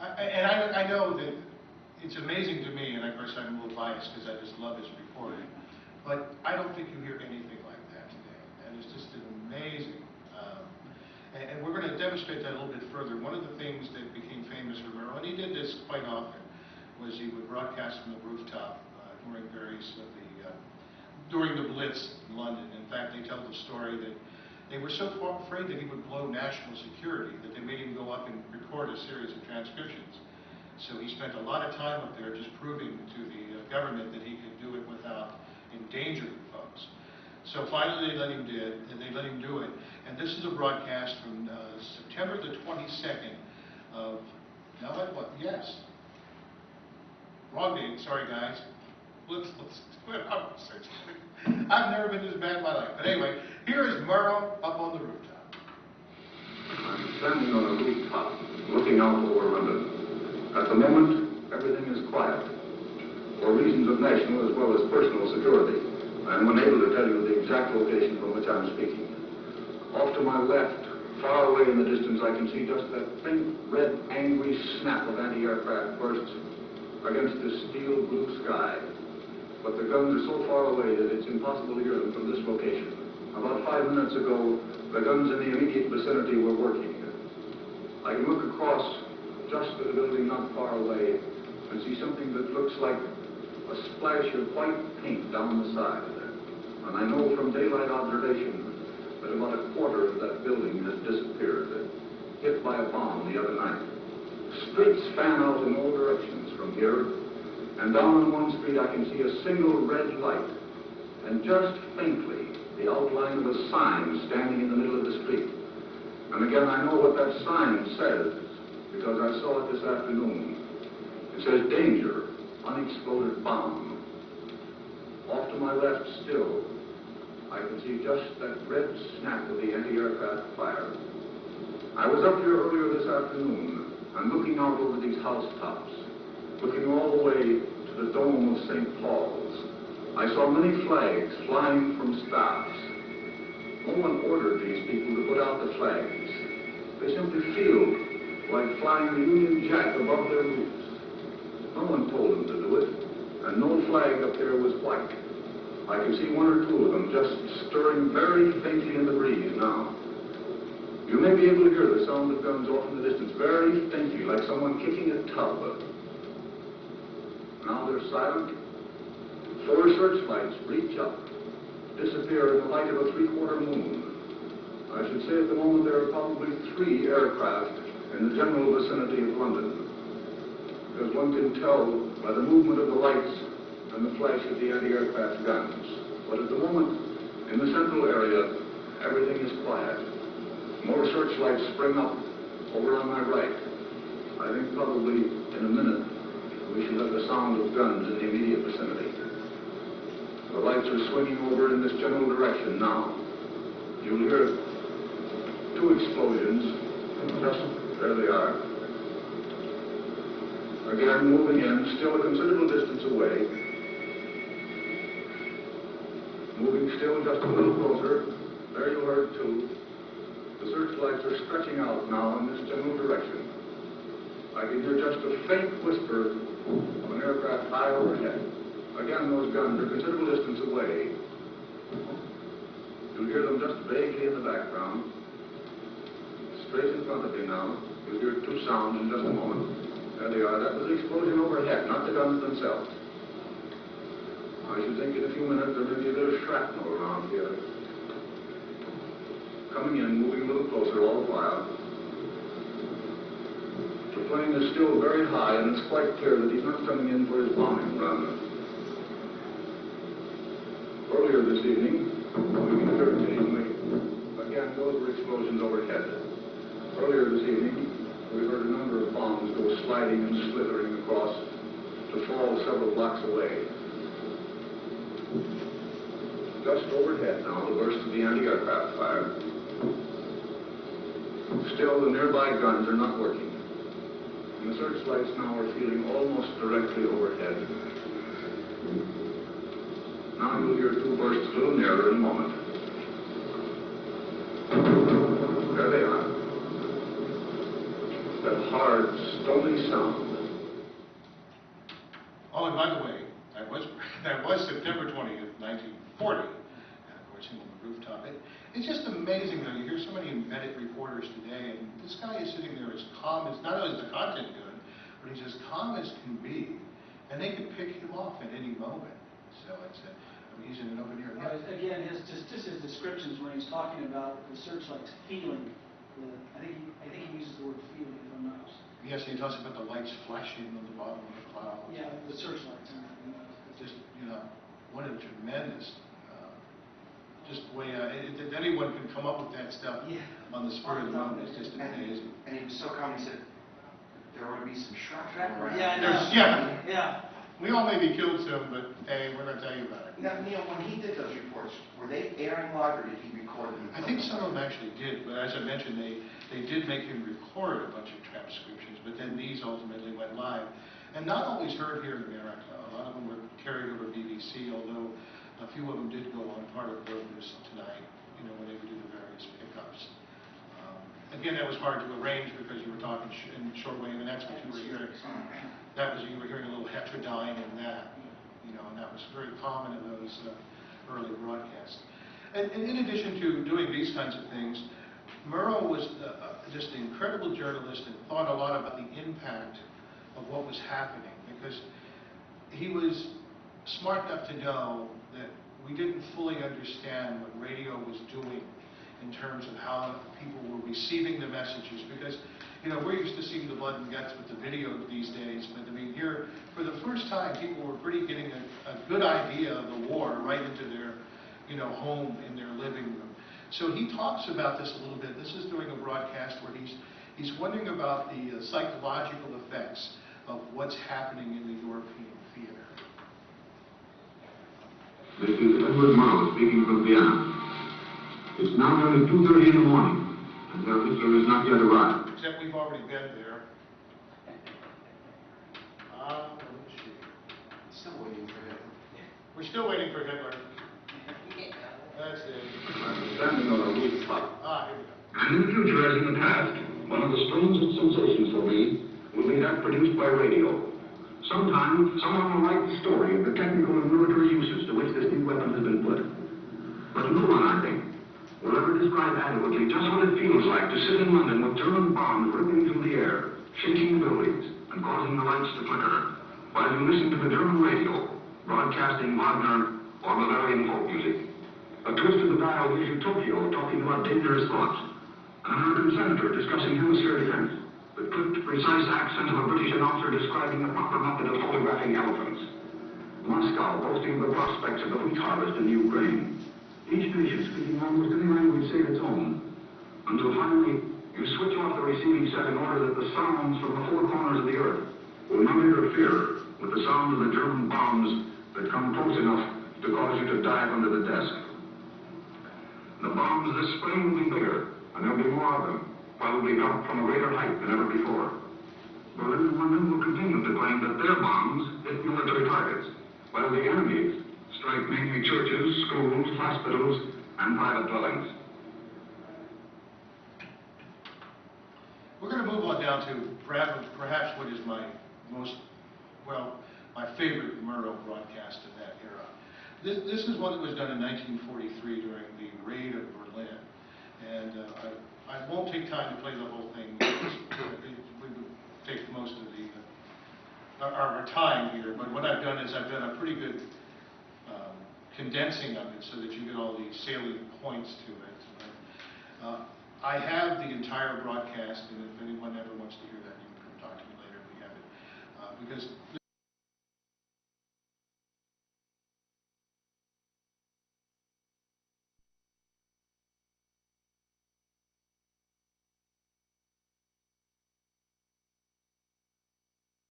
I know that it's amazing to me, and of course I'm a little biased because I just love his reporting, but I don't think you hear anything like that today. That is just an amazing, and we're going to demonstrate that a little bit further. One of the things that became famous for Murrow, and he did this quite often, was he would broadcast from the rooftop during various of the, during the Blitz in London. In fact, they tell the story that they were so afraid that he would blow national security that they made him go up and record a series of transcriptions. So he spent a lot of time up there just proving to the government that he could do it without endangering folks. So finally they let him do it. And this is a broadcast from September the 22nd of, now what? Yes. Wrong date, sorry guys. Let's I've never been this bad in my life. But anyway, here is Murrow up on the rooftop. I'm standing on a rooftop, looking out over London. At the moment, everything is quiet. For reasons of national as well as personal security, I am unable to tell you the exact location from which I'm speaking. Off to my left, far away in the distance, I can see just that faint, red, angry snap of anti-aircraft bursts against the steel blue sky. But the guns are so far away that it's impossible to hear them from this location. About 5 minutes ago, the guns in the immediate vicinity were working. I can look across just at a building not far away and see something that looks like a splash of white paint down the side. And I know from daylight observation that about a quarter of that building has disappeared, hit by a bomb the other night. Streets span out in all directions from here, and down on one street I can see a single red light, and just faintly the outline of a sign standing in the middle of the street. And again, I know what that sign says, because I saw it this afternoon. It says, "Danger, unexploded bomb." Off to my left still, I can see just that red snap of the anti-aircraft fire. I was up here earlier this afternoon, and looking out over these housetops, looking all the way to the dome of St. Paul's. I saw many flags flying from staffs. No one ordered these people to put out the flags. They simply feel like flying the Union Jack above their roofs. No one told them to do it, and no flag up there was white. I can see one or two of them just stirring very faintly in the breeze now. You may be able to hear the sound of guns off in the distance, very faintly, like someone kicking a tub. Now they're silent. 4 searchlights reach up, disappear in the light of a 3/4 moon. I should say at the moment there are probably 3 aircraft in the general vicinity of London, because one can tell by the movement of the lights and the flash of the anti-aircraft guns. But at the moment, in the central area, everything is quiet. More searchlights spring up over on my right. I think probably in a minute we shall have the sound of guns in the immediate vicinity. The lights are swinging over in this general direction now. You'll hear 2 explosions. Just there they are. Again, moving in, still a considerable distance away. Moving still just a little closer. There you heard 2. The searchlights are stretching out now in this general direction. I can hear just a faint whisper of an aircraft high overhead. Again, those guns are a considerable distance away. You'll hear them just vaguely in the background. Straight in front of you now. You'll hear 2 sounds in just a moment. There they are. That was the explosion overhead, not the guns themselves. I should think in a few minutes there may be a bit of shrapnel around here. Coming in, moving a little closer all the while. The plane is still very high, and it's quite clear that he's not coming in for his bombing run. Earlier this evening, we can hear occasionally, again, those were explosions overhead. Earlier this evening, we heard a number of bombs go sliding and slithering across to fall several blocks away. Just overhead now, the burst of the anti-aircraft fire. Still, the nearby guns are not working. And the searchlights now are feeling almost directly overhead. Now you'll hear 2 bursts a little nearer in a moment. There they are. That hard, stony sound. Oh, and by the way, that was September 20th, 1940, and of course, on the rooftop. It's just amazing, though. You hear so many embedded reporters today, and this guy is sitting there as calm as, not only is the content good, but he's as calm as can be, and they could pick him off at any moment. So it's, he's in an open ear. Again, just his descriptions when he's talking about the searchlights feeling. I think he uses the word feeling, if I'm not mistaken. Yes, he talks about the lights flashing on the bottom of the cloud. Yeah, the searchlights. Just, you know, what a tremendous, just way, if anyone can come up with that stuff on the spur of the moment, it's just amazing. And he was so calm, he said, there ought to be some shrapnel around. Yeah, I know. Yeah. We all may be killed soon, but hey, we're going to tell you about it. Now, Neil, when he did those reports, were they airing live or did he record them? I think some of them actually did, but as I mentioned, they did make him record a bunch of transcriptions, but then these ultimately went live. And not always heard here in America. A lot of them were carried over BBC, although a few of them did go on part of World News Tonight, you know, when they would do the various pickups. Again, that was hard to arrange because you were talking in shortwave, and that's what you were hearing. That was, you were hearing a little heterodyne in that, you know, and that was very common in those early broadcasts. And in addition to doing these kinds of things, Murrow was just an incredible journalist and thought a lot about the impact of what was happening, because he was smart enough to know that we didn't fully understand what radio was doing in terms of how people were receiving the messages, because, you know, we're used to seeing the blood and guts with the video these days, but I mean, here, for the first time, people were pretty getting a good idea of the war right into their, you know, home, in their living room. So he talks about this a little bit. This is during a broadcast where he's wondering about the psychological effects of what's happening in the European theater. This is Edward Murrow speaking from Vienna. It's now nearly 2:30 in the morning, and their visitor has not yet arrived. Except we've already been there. Let's see. Still waiting for him. We're still waiting for Hitler. That's it. I'm standing on a rooftop. Here we go. And in the future, as in the past, one of the strangest sensations for me will be that produced by radio. Sometime, someone will write the story of the technical and military uses to which this new weapon has been put. But no one, I think, will ever describe adequately just what it feels like to sit in London with German bombs ripping through the air, shaking the buildings, and causing the lights to flicker, while you listen to the German radio, broadcasting Wagner or Bavarian folk music. A twist of the dial gives you Tokyo talking about dangerous thoughts, an American senator discussing hemisphere defense, the clipped, precise accent of a British announcer describing the proper method of photographing elephants, Moscow boasting of the prospects of the wheat harvest in the Ukraine. Each nation speaking almost any language save its own, until finally you switch off the receiving set in order that the sounds from the four corners of the earth will not interfere with the sound of the German bombs that come close enough to cause you to dive under the desk. The bombs this spring will be bigger, and there'll be more of them, probably dropped from a greater height than ever before. Berlin and London will continue to claim that their bombs hit military targets, while the enemies strike mainly churches, schools, hospitals, and private dwellings. We're going to move on down to perhaps what is my my favorite Murrow broadcast of that era. This is one that was done in 1943 during the raid of Berlin. And I won't take time to play the whole thing, because we would take most of our time here. But what I've done is I've done a pretty good condensing of it so that you get all the salient points to it. I have the entire broadcast, and if anyone ever wants to hear that, you can come talk to me later if we have it. Because